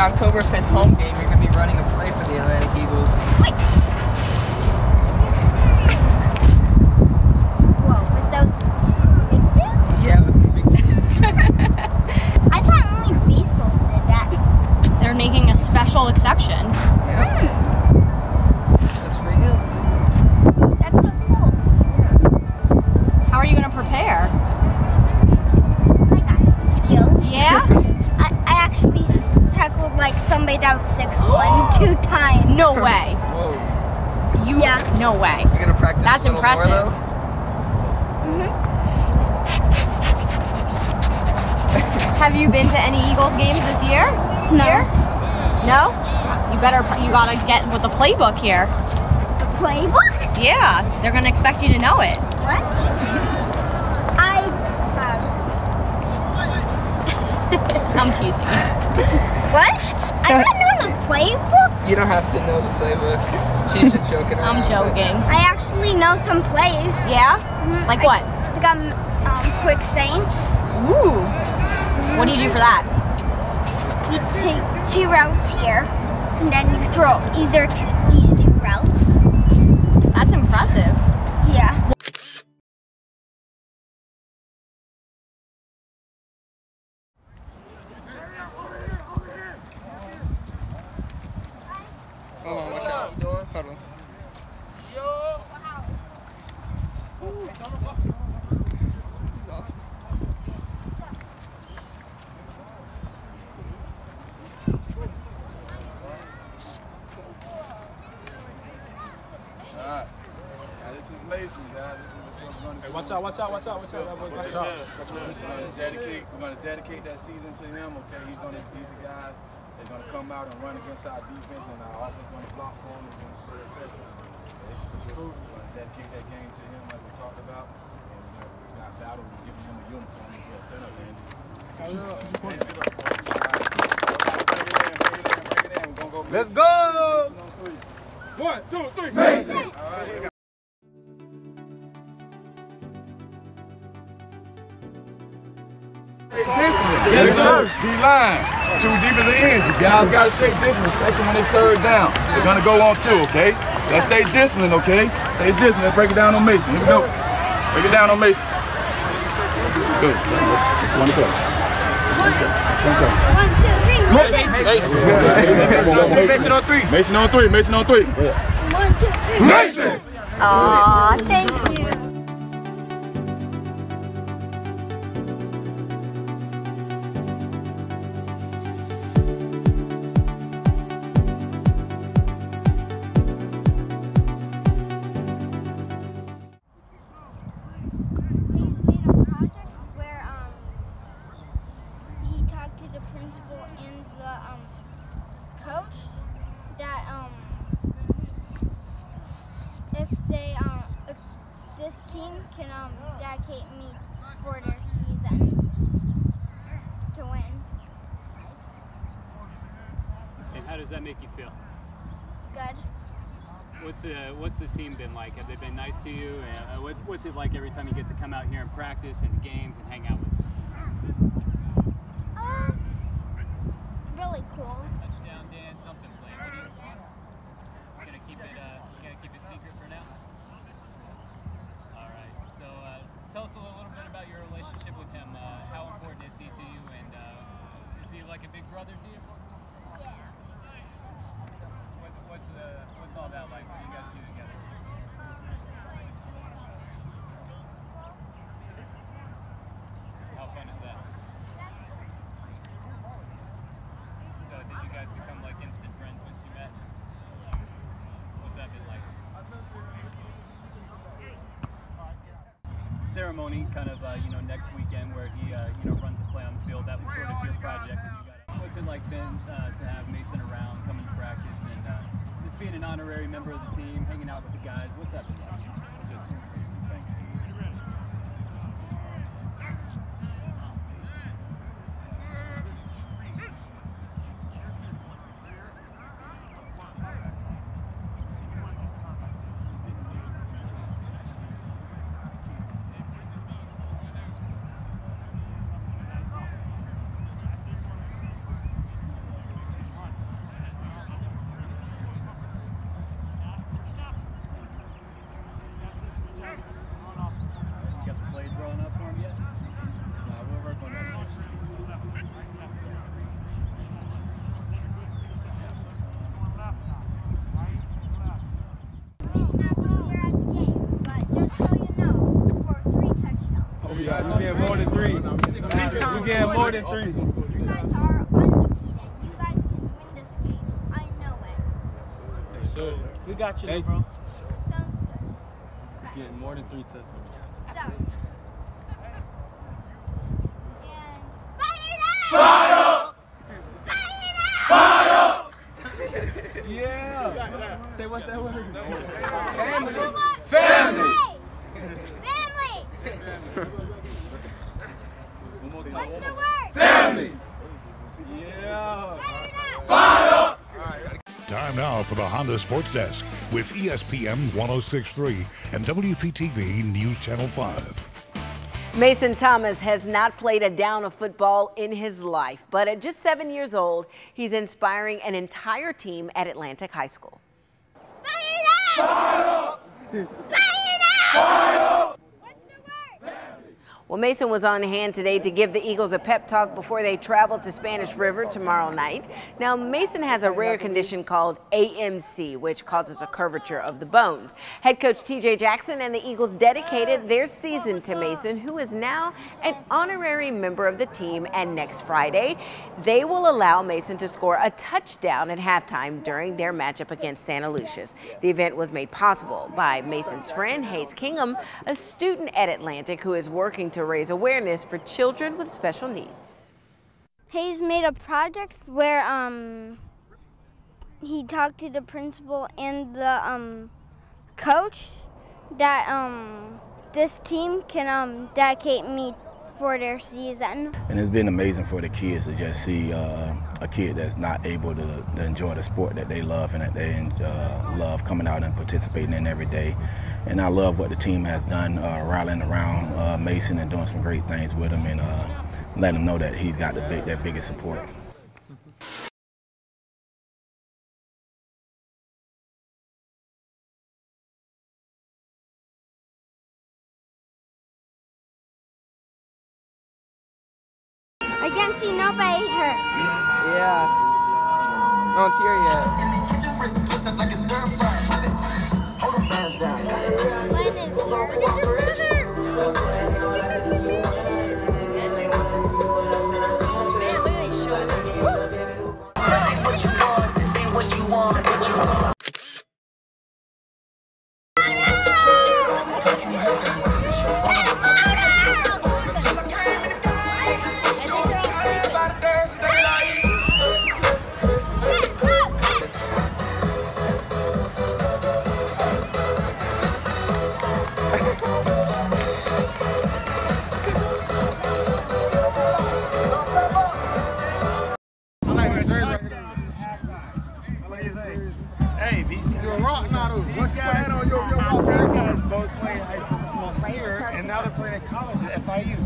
October 5th home game, you're going to be running a play for the Atlantic Eagles. Wait. Whoa, with those big dudes? Yeah, with the big dudes. I thought only baseball did that. They're making a special exception. Yeah. That's for you. That's so cool. How are you going to prepare? I got some skills. Yeah? I actually tackled like somebody that was 6'1" 2 times. No way. Whoa. Yeah. No way. You're going to practice That's a little impressive. more, though? Have you been to any Eagles games this year? No. Here? No? You gotta get with the playbook here. The playbook? Yeah, they're gonna expect you to know it. What? I have. I'm teasing. What? I don't know the playbook. You don't have to know the playbook. She's just joking around. I'm joking. I actually know some plays. Yeah? Like what? I got quick saints. Ooh. What do you do for that? You take 2 routes here, and then you throw either these 2 routes. That's impressive. Yeah. Hold on, watch out. It's a puddle. This is awesome. Alright. Now this is Mason, guys. This is what we're going to do. Hey, watch out. We're gonna dedicate that season to him, okay? He's the guy that's gonna come out and run against our defense, and our offense gonna block for him and gonna score a touchdown. Okay? We're gonna dedicate that game to him like we talked about. And we got battle with giving him a uniform as well. Stand up, Andy. Let's go! 1, 2, 3, Mason! All right. Yes, sir. D-line. 2 defensive ends. You guys got to stay disciplined, especially when it's 3rd down. They're going to go on 2, okay? Let's stay disciplined, okay? Stay disciplined. Let's break it down on Mason. Here we go. Break it down on Mason. Good. One to go. 1, 2, 3, Mason. Mason on 3. Mason on 3. Mason on 3. 1, 2, 3, Mason! Aw, thank you. coach that if this team can dedicate me for their season to win. And how does that make you feel? Good. What's the team been like? Have they been nice to you? And what's it like every time you get to come out here and practice and games and hang out with them? Really cool. Touchdown dance, something planned. Gonna keep it secret for now. All right. So tell us a little bit about your relationship with him. How important is he to you? And is he like a big brother to you? Yeah. What's all that like? What do you guys do together? How fun is that? So did you guys become like instant friends once you met? What's that been like? Ceremony kind of next weekend where he runs a play on the field. That was sort of your project. What's it like been to have Mason around, coming to practice, and just being an honorary member of the team, hanging out with the guys? What's that been like? You get more than 3. You get more than 3. You guys are undefeated. You guys can win this game. I know it. They should. We got you, Hey. bro. Sounds good. Okay. Getting more than 3 touchdowns. So. And fire up! Fire up! Yeah. Say what's that word? Family. Family. Family. What's the word? Family. Yeah. Fire up! Time now for the Honda Sports Desk with ESPN 106.3 and WPTV News Channel 5. Mason Thomas has not played a down of football in his life, but at just 7 years old, he's inspiring an entire team at Atlantic High School. Fire up! Fire up! Fire up! What's the word? Well, Mason was on hand today to give the Eagles a pep talk before they travel to Spanish River tomorrow night. Now, Mason has a rare condition called AMC, which causes a curvature of the bones. Head coach TJ Jackson and the Eagles dedicated their season to Mason, who is now an honorary member of the team. And next Friday, they will allow Mason to score a touchdown at halftime during their matchup against Santa Lucia's. The event was made possible by Mason's friend, Hayes Kingham, a student at Atlantic who is working to raise awareness for children with special needs. Hayes made a project where he talked to the principal and the coach that this team can dedicate me for their season. And it's been amazing for the kids to just see a kid that's not able to enjoy the sport that they love and that they love coming out and participating in every day. And I love what the team has done, rallying around Mason and doing some great things with him and letting him know that he's got that biggest support. I can't see nobody hurt. Yeah. Don't cheer yet. Mine is Hey, these guys. You're a rock now, though. What's that on your These wall? guys both played high school football here, and now they're playing at college at FIU.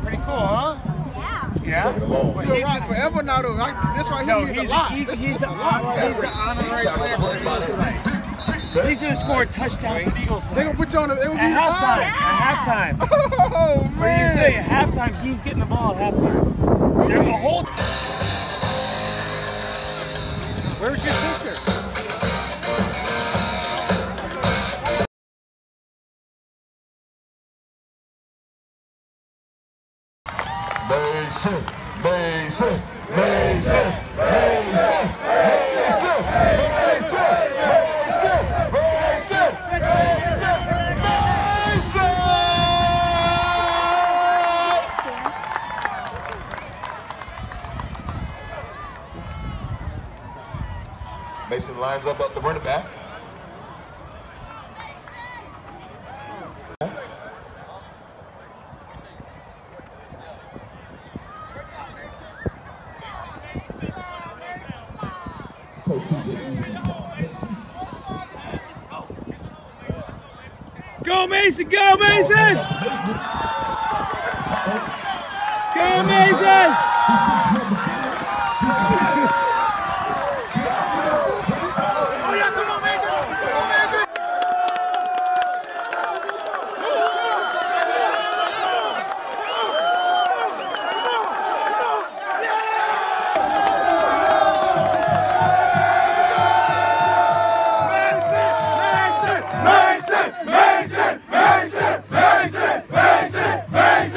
Pretty cool, huh? yeah. Yeah? You're a rock forever now, though. This right here means a lot. This is a lot right He's the honorary player for the Eagles tonight. He's going to score a touchdown for the Eagles tonight. They're going to put you on the, they gonna give you the ball. At halftime. Oh, What do you man. think? At halftime, he's getting the ball at halftime. There's a whole... Where's your sister? Mason, Mason, Mason, Mason, Mason, Mason lines up the running back. Go Mason! Go Mason! Go Mason! Oh, yeah, come on, Mason. Come on, Mason. Mason! Mason! Mason! Mason! Mason! Mason!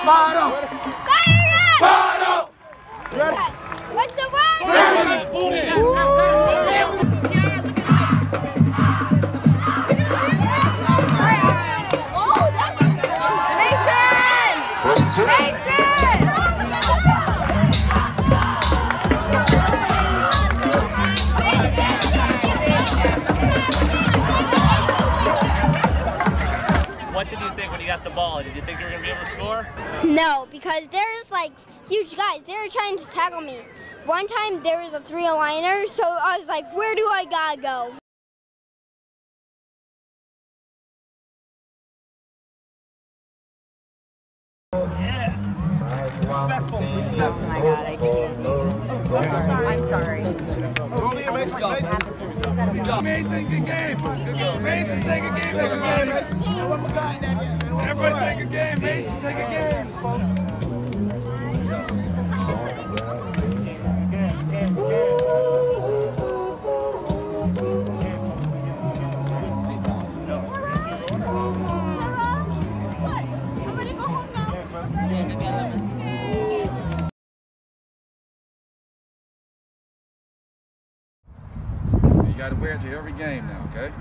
Fired up! Fired up! Ready? What's the word? What did you think when you got the ball? Did you think you were going to be able to score? No, because there's like huge guys. They were trying to tackle me. One time there was a 3-liner, so I was like, where do I gotta go? Oh my God, I can't. I'm sorry. Mason, good game. Mason, take a game. Take a game, Mason. Everybody take a game. Mason, take a game. You got to wear it to every game now, okay?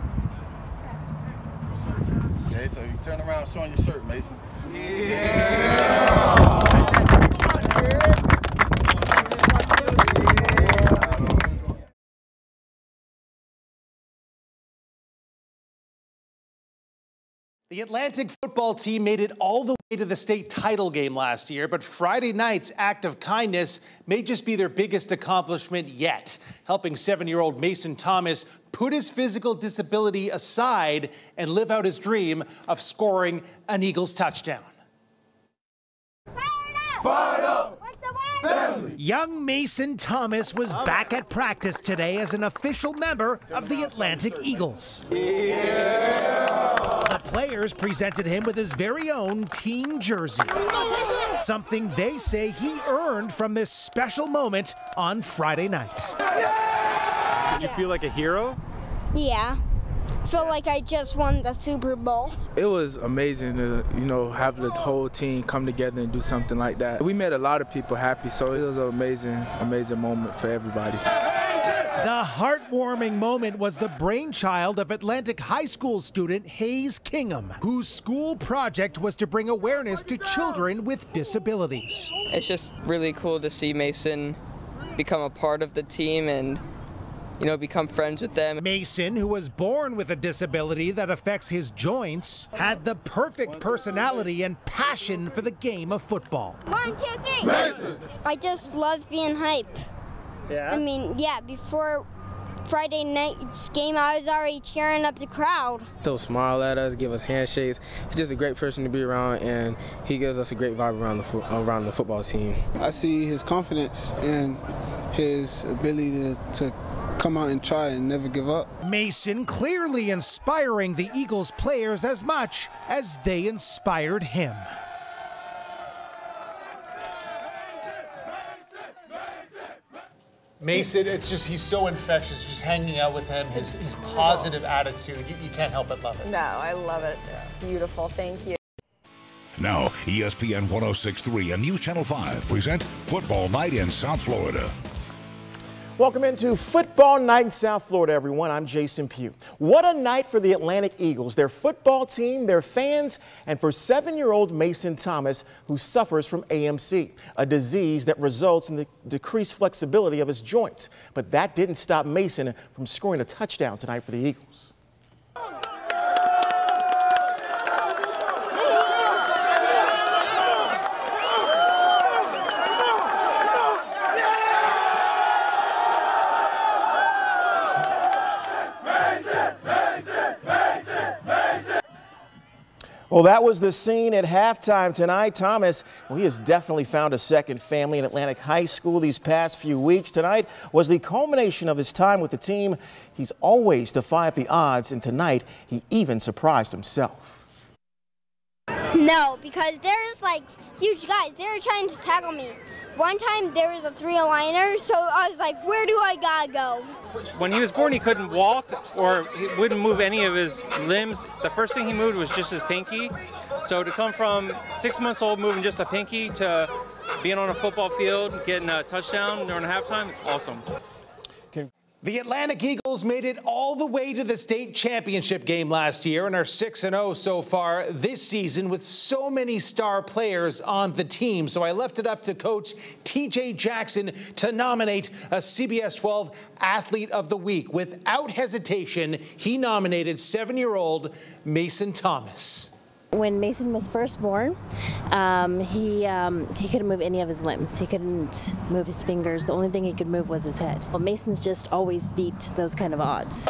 Okay, so you turn around showing your shirt, Mason. The Atlantic football team made it all the way to the state title game last year, but Friday night's act of kindness may just be their biggest accomplishment yet, helping 7-year-old Mason Thomas put his physical disability aside and live out his dream of scoring an Eagles touchdown. Fired up! Family. Young Mason Thomas was back at practice today as an official member of the Atlantic Eagles. The players presented him with his very own team jersey, something they say he earned from this special moment on Friday night. Did you feel like a hero? Yeah. Felt like I just won the Super Bowl. It was amazing to, have the whole team come together and do something like that. We made a lot of people happy, so it was an amazing moment for everybody. The heartwarming moment was the brainchild of Atlantic High School student Hayes Kingham, whose school project was to bring awareness to children with disabilities. It's just really cool to see Mason become a part of the team and become friends with them. Mason, who was born with a disability that affects his joints, had the perfect personality and passion for the game of football. 1, 2, 3. Mason! I just love being hype. Yeah? I mean, yeah, before Friday night's game, I was already cheering up the crowd. He'll smile at us, give us handshakes. He's just a great person to be around, and he gives us a great vibe around the football team. I see his confidence and his ability to come out and try and never give up. Mason clearly inspiring the Eagles players as much as they inspired him. Mason, it's just, he's so infectious, just hanging out with him, his positive attitude, you can't help but love it. No, I love it. It's beautiful. Thank you. Now, ESPN 106.3 and News Channel 5 present Football Night in South Florida. Welcome into Football Night in South Florida, everyone. I'm Jason Pugh. What a night for the Atlantic Eagles, their football team, their fans, and for 7-year-old Mason Thomas, who suffers from AMC, a disease that results in the decreased flexibility of his joints. But that didn't stop Mason from scoring a touchdown tonight for the Eagles. Well, that was the scene at halftime tonight. Thomas, well, he has definitely found a second family in Atlantic High School these past few weeks. Tonight was the culmination of his time with the team. He's always defied the odds, and tonight he even surprised himself. No, because there's like huge guys. They were trying to tackle me. One time there was a 3-liner, so I was like, where do I gotta go? When he was born, he couldn't walk or he wouldn't move any of his limbs. The first thing he moved was just his pinky. So to come from 6 months old moving just a pinky to being on a football field, getting a touchdown during halftime, it's awesome. The Atlantic Eagles made it all the way to the state championship game last year and are 6-0 so far this season with so many star players on the team. So I left it up to Coach TJ Jackson to nominate a CBS 12 Athlete of the Week. Without hesitation, he nominated 7-year-old Mason Thomas. When Mason was first born, he couldn't move any of his limbs. He couldn't move his fingers. The only thing he could move was his head. Well, Mason's just always beat those kind of odds.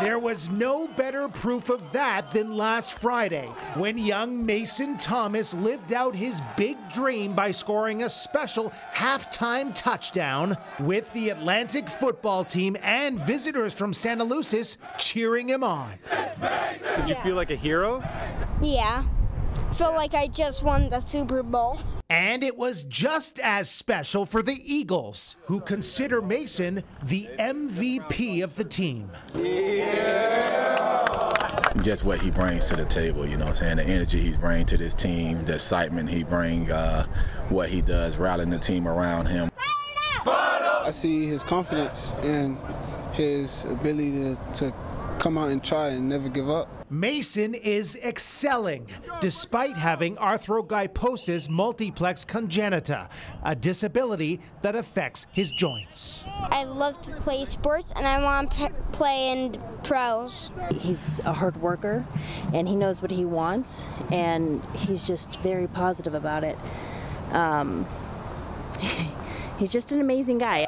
There was no better proof of that than last Friday, when young Mason Thomas lived out his big dream by scoring a special halftime touchdown with the Atlantic football team and visitors from Santa Lucis cheering him on. Did you feel like a hero? Yeah. Felt like I just won the Super Bowl. And it was just as special for the Eagles, who consider Mason the MVP of the team. Just what he brings to the table, you know what I'm saying? The energy he's bringing to this team, the excitement he brings, what he does, rallying the team around him. I see his confidence and his ability to come out and try and never give up. Mason is excelling despite having arthrogryposis multiplex congenita, a disability that affects his joints. I love to play sports and I want to play in pros. He's a hard worker and he knows what he wants, and he's just very positive about it. He's just an amazing guy.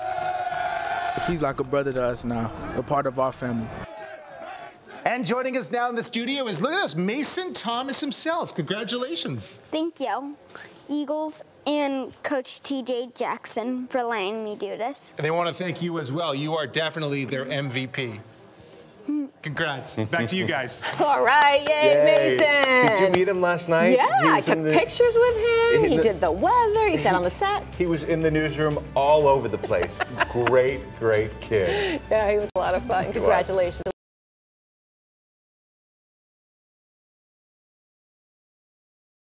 He's like a brother to us now, a part of our family. And joining us now in the studio is, look at this, Mason Thomas himself. Congratulations. Thank you, Eagles and Coach TJ Jackson, for letting me do this. And they want to thank you as well. You are definitely their MVP. Congrats. Back to you guys. All right, yay, Mason. Did you meet him last night? Yeah, I took pictures with him. He did the weather. He sat on the set. He was in the newsroom all over the place. Great, great kid. Yeah, he was a lot of fun. Congratulations.